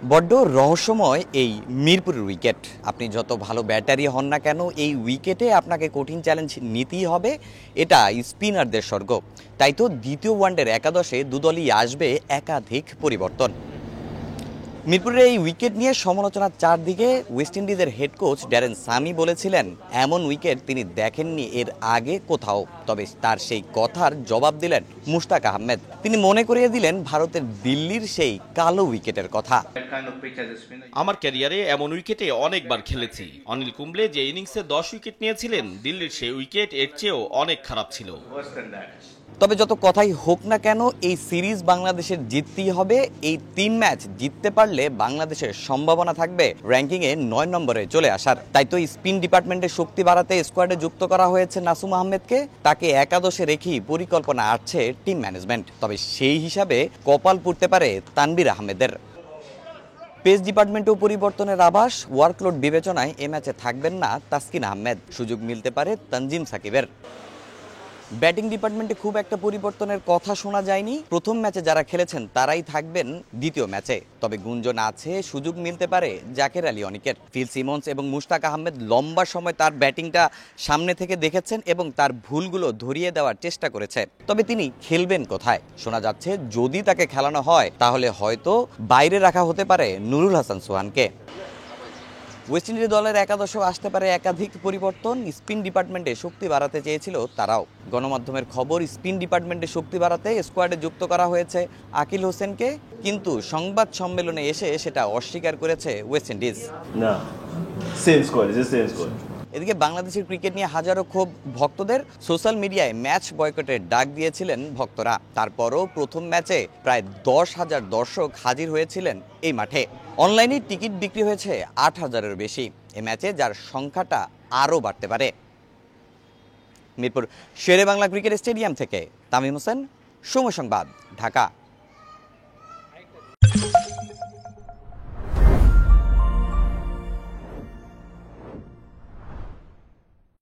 বড্ড রহস্যময় এই মিরপুরের উইকেট। আপনি যত ভালো ব্যাটারি হন না কেন, এই উইকেটে আপনাকে কঠিন চ্যালেঞ্জ নিতেই হবে। এটা স্পিনারদের স্বর্গ। তাই তো দ্বিতীয় ওয়ানডের একাদশে দুদলই আসবে একাধিক পরিবর্তন। মিরপুরের এই উইকেট নিয়ে সমালোচনার চারদিকে। ওয়েস্ট ইন্ডিজের হেড কোচ ড্যারেন সামি বলেছিলেন এমন উইকেট তিনি দেখেননি এর আগে কোথাও। তবে তার সেই কথার জবাব দিলেন মুশতাক আহমেদ। তিনি মনে করিয়ে দিলেন ভারতের দিল্লির সেই কালো উইকেটের কথা। আমার ক্যারিয়ারে এমন উইকেটে অনেকবার খেলেছি। অনিল কুম্বলে যে ইনিংসে 10 উইকেট নিয়েছিলেন, দিল্লির সেই উইকেট এর চেয়েও অনেক খারাপ ছিল। তবে যত কথাই হোক না কেন, এই সিরিজ বাংলাদেশের জিততেই হবে। এই 3 ম্যাচ জিততে পারলে বাংলাদেশের সম্ভাবনা থাকবে র্যাঙ্কিংয়ে 9 নম্বরে চলে আসার। তাই তো স্পিন ডিপার্টমেন্টের শক্তি বাড়াতে স্কোয়াডে যুক্ত করা হয়েছে নাসুম আহমেদকে। তাকে একাদশে রেখেই পরিকল্পনা আসছে টিম ম্যানেজমেন্ট। তবে সেই হিসাবে কপাল পুড়তে পারে তানভীর আহমেদের। পেস ডিপার্টমেন্টেও পরিবর্তনের আভাস। ওয়ার্কলোড বিবেচনায় এ ম্যাচে থাকবেন না তাসকিন আহমেদ। সুযোগ মিলতে পারে তানজিম সাকিবের। ব্যাটিং ডিপার্টমেন্টে খুব একটা পরিবর্তনের কথা শোনা যায়নি। প্রথম ম্যাচে যারা খেলেছেন তারাই থাকবেন দ্বিতীয় ম্যাচে। তবে গুঞ্জন আছে সুযোগ মিলতে পারে জাকের আলী অনিকের। ফিল সিমন্স এবং মুশতাক আহমেদ লম্বা সময় তার ব্যাটিংটা সামনে থেকে দেখেছেন এবং তার ভুলগুলো ধরিয়ে দেওয়ার চেষ্টা করেছে। তবে তিনি খেলবেন কোথায়? শোনা যাচ্ছে যদি তাকে খেলানো হয় তাহলে হয়তো বাইরে রাখা হতে পারে নুরুল হাসান সোহানকে। ওয়েস্ট ইন্ডিজ দলের একাদশেও আসতে পারে একাধিক পরিবর্তন। স্পিন ডিপার্টমেন্টে শক্তি বাড়াতে চেয়েছিল তারাও। গণমাধ্যমের খবর, স্পিন ডিপার্টমেন্টে শক্তি বাড়াতে স্কোয়াডে যুক্ত করা হয়েছে আকিল হোসেনকে। কিন্তু সংবাদ সম্মেলনে এসে সেটা অস্বীকার করেছে ওয়েস্ট ইন্ডিজ। না, সেম স্কোয়াড, সেম স্কোয়াড। এদিকে বাংলাদেশের ক্রিকেট নিয়ে হাজারো ক্ষোভ ভক্তদের। সোশ্যাল মিডিয়ায় ম্যাচ বয়কটের ডাক দিয়েছিলেন ভক্তরা। তারপরও প্রথম ম্যাচে প্রায় 10,000 দর্শক হাজির হয়েছিলেন এই মাঠে। অনলাইনে টিকিট বিক্রি হয়েছে 8,000-এর বেশি। এই ম্যাচে যার সংখ্যাটা আরও বাড়তে পারে। মিরপুর শেরে বাংলা ক্রিকেট স্টেডিয়াম থেকে তামিম হোসেন, সময় সংবাদ, ঢাকা।